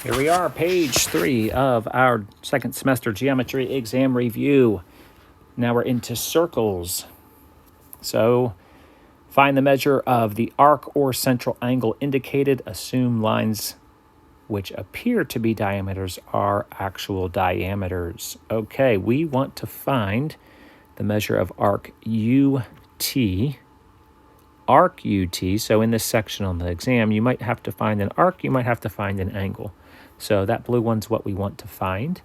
Here we are, page 3 of our second semester geometry exam review. Now we're into circles. So find the measure of the arc or central angle indicated. Assume lines which appear to be diameters are actual diameters. Okay, we want to find the measure of arc UT. Arc UT, so in this section on the exam, you might have to find an arc, you might have to find an angle. So that blue one's what we want to find.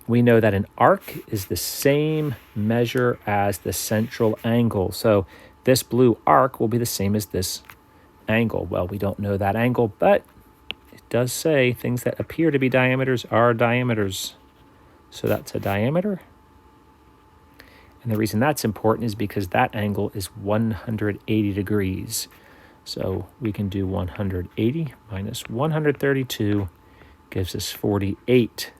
We know that an arc is the same measure as the central angle. So this blue arc will be the same as this angle. Well, we don't know that angle, but it does say things that appear to be diameters are diameters. So that's a diameter. And the reason that's important is because that angle is 180 degrees. So we can do 180 minus 132 gives us 48,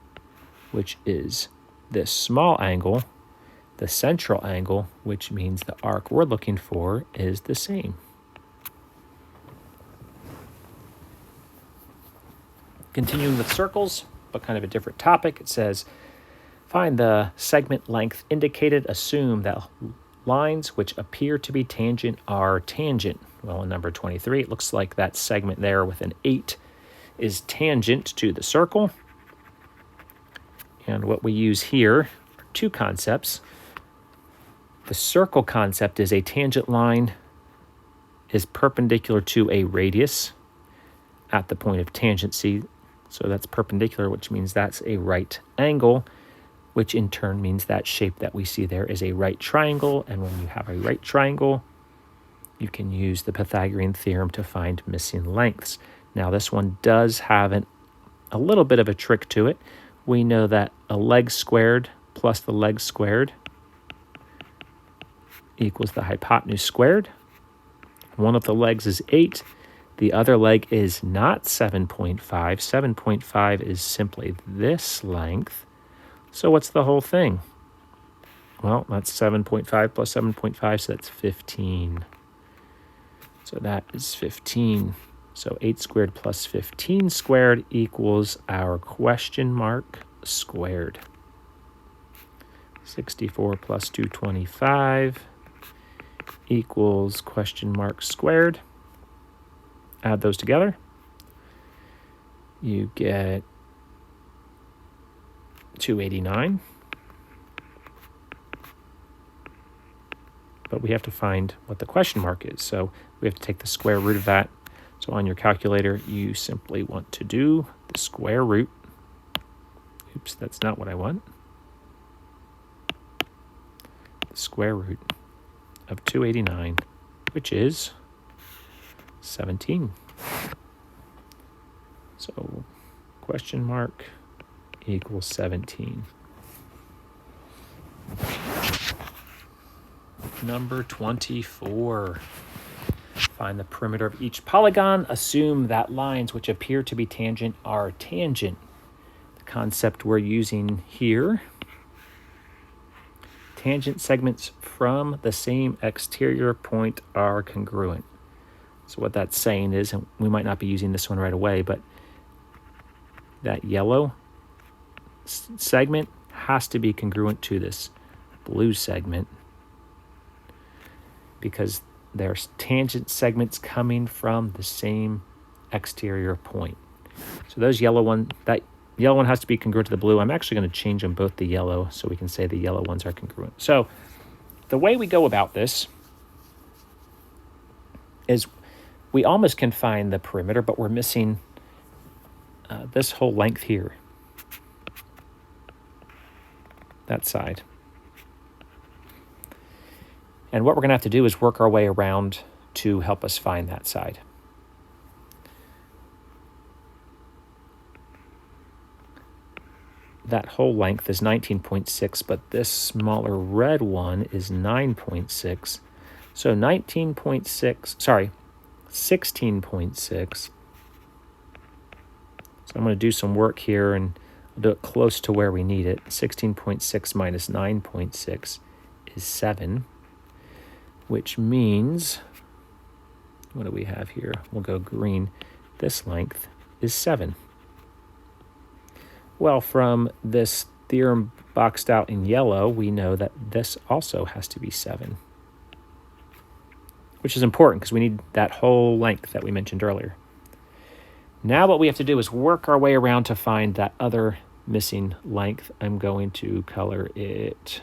which is this small angle, the central angle, which means the arc we're looking for is the same. Continuing with circles, but kind of a different topic, it says, find the segment length indicated. Assume that lines which appear to be tangent are tangent. Well, in number 23, it looks like that segment there with an 8 is tangent to the circle. And what we use here are two concepts. The circle concept is a tangent line is perpendicular to a radius at the point of tangency. So that's perpendicular, which means that's a right angle, which in turn means that shape that we see there is a right triangle. And when you have a right triangle, you can use the Pythagorean Theorem to find missing lengths. Now, this one does have a little bit of a trick to it. We know that a leg squared plus the leg squared equals the hypotenuse squared. One of the legs is 8. The other leg is not 7.5. 7.5 is simply this length. So what's the whole thing? Well, that's 7.5 plus 7.5, so that's 15. So that is 15. So 8 squared plus 15 squared equals our question mark squared. 64 plus 225 equals question mark squared. Add those together. You get 289. But we have to find what the question mark is. So we have to take the square root of that. So on your calculator, you simply want to do the square root. Oops, that's not what I want. The square root of 289, which is 17. So question mark equals 17. Number 24. Find the perimeter of each polygon. Assume that lines which appear to be tangent are tangent. The concept we're using here, tangent segments from the same exterior point are congruent. So what that's saying is, and we might not be using this one right away, but that yellow segment has to be congruent to this blue segment because there's tangent segments coming from the same exterior point. So that yellow one has to be congruent to the blue. I'm actually going to change them both to yellow so we can say the yellow ones are congruent. So the way we go about this is we almost can find the perimeter, but we're missing this whole length here, that side. And what we're going to have to do is work our way around to help us find that side. That whole length is 19.6, but this smaller red one is 9.6. So 16.6. So I'm going to do some work here and I'll do it close to where we need it. 16.6 minus 9.6 is 7. Which means, what do we have here? We'll go green. This length is 7. Well, from this theorem boxed out in yellow, we know that this also has to be 7, which is important because we need that whole length that we mentioned earlier. Now what we have to do is work our way around to find that other missing length. I'm going to color it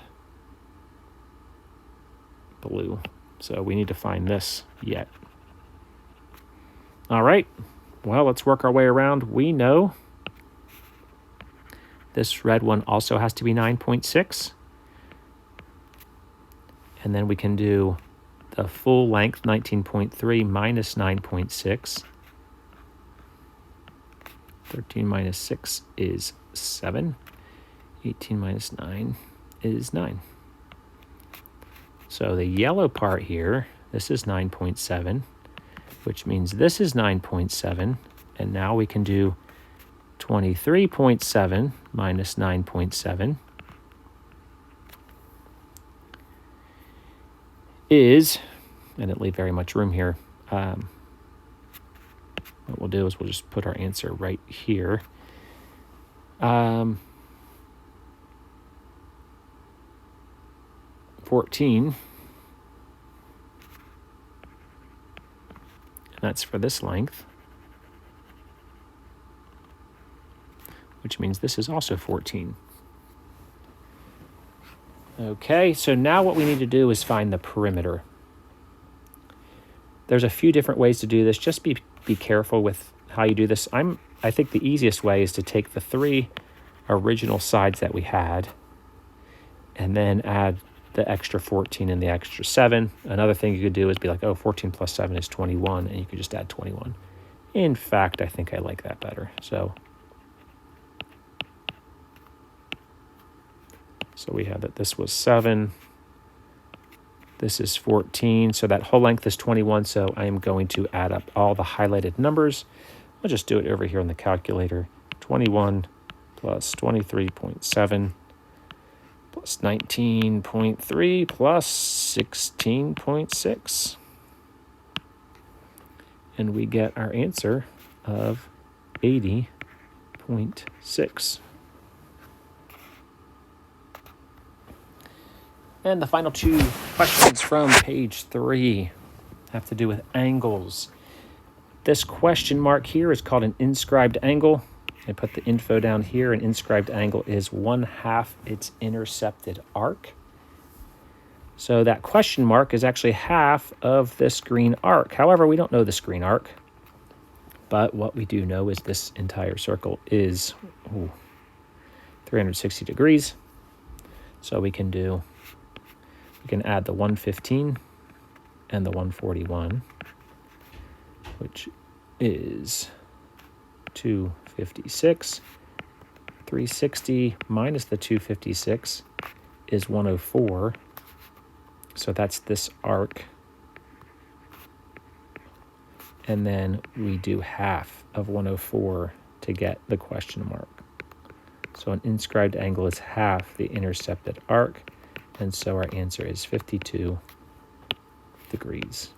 blue. So we need to find this yet. All right, well, let's work our way around. We know this red one also has to be 9.6. And then we can do the full length, 19.3 minus 9.6. 13 minus 6 is 7. 18 minus 9 is 9. So the yellow part here, this is 9.7, which means this is 9.7. And now we can do 23.7 minus 9.7 is, and it leave very much room here. What we'll do is we'll just put our answer right here. 14. And that's for this length, which means this is also 14. Okay, so now what we need to do is find the perimeter. There's a few different ways to do this. Just be careful with how you do this. I think the easiest way is to take the 3 original sides that we had and then add the extra 14 and the extra 7. Another thing you could do is be like, oh, 14 plus 7 is 21, and you could just add 21. In fact, I think I like that better. So we have that this was 7. This is 14. So that whole length is 21. So I am going to add up all the highlighted numbers. I'll just do it over here on the calculator. 21 plus 23.7 plus 19.3 plus 16.6. And we get our answer of 80.6. And the final 2 questions from page 3 have to do with angles. This question mark here is called an inscribed angle. I put the info down here. An inscribed angle is 1/2 its intercepted arc. So that question mark is actually half of this green arc. However, we don't know this green arc. But what we do know is this entire circle is 360 degrees. So we can add the 115 and the 141, which is 256. 360 minus the 256 is 104. So that's this arc. And then we do half of 104 to get the question mark. So an inscribed angle is half the intercepted arc. And so our answer is 52 degrees.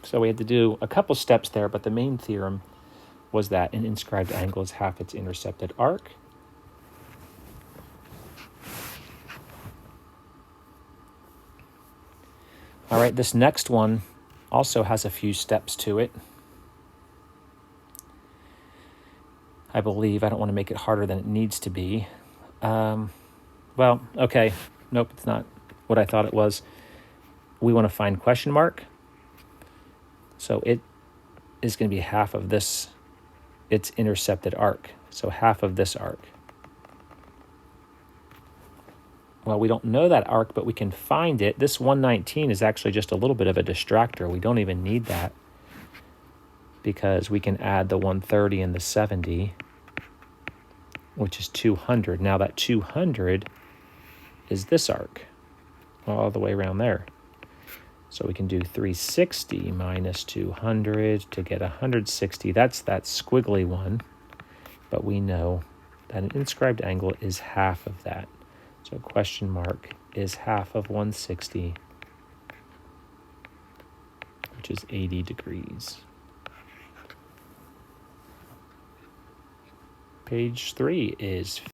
So we had to do a couple steps there, but the main theorem was that an inscribed angle is half its intercepted arc. All right, this next one also has a few steps to it. I believe. I don't want to make it harder than it needs to be. Well, okay. Nope, it's not what I thought it was. We want to find question mark. So it is going to be half of this, its intercepted arc. So half of this arc. Well, we don't know that arc, but we can find it. This 119 is actually just a little bit of a distractor. We don't even need that, because we can add the 130 and the 70, which is 200. Now that 200 is this arc, all the way around there. So we can do 360 minus 200 to get 160. That's that squiggly one, but we know that an inscribed angle is half of that. So question mark is half of 160, which which is 80 degrees. Page 3 is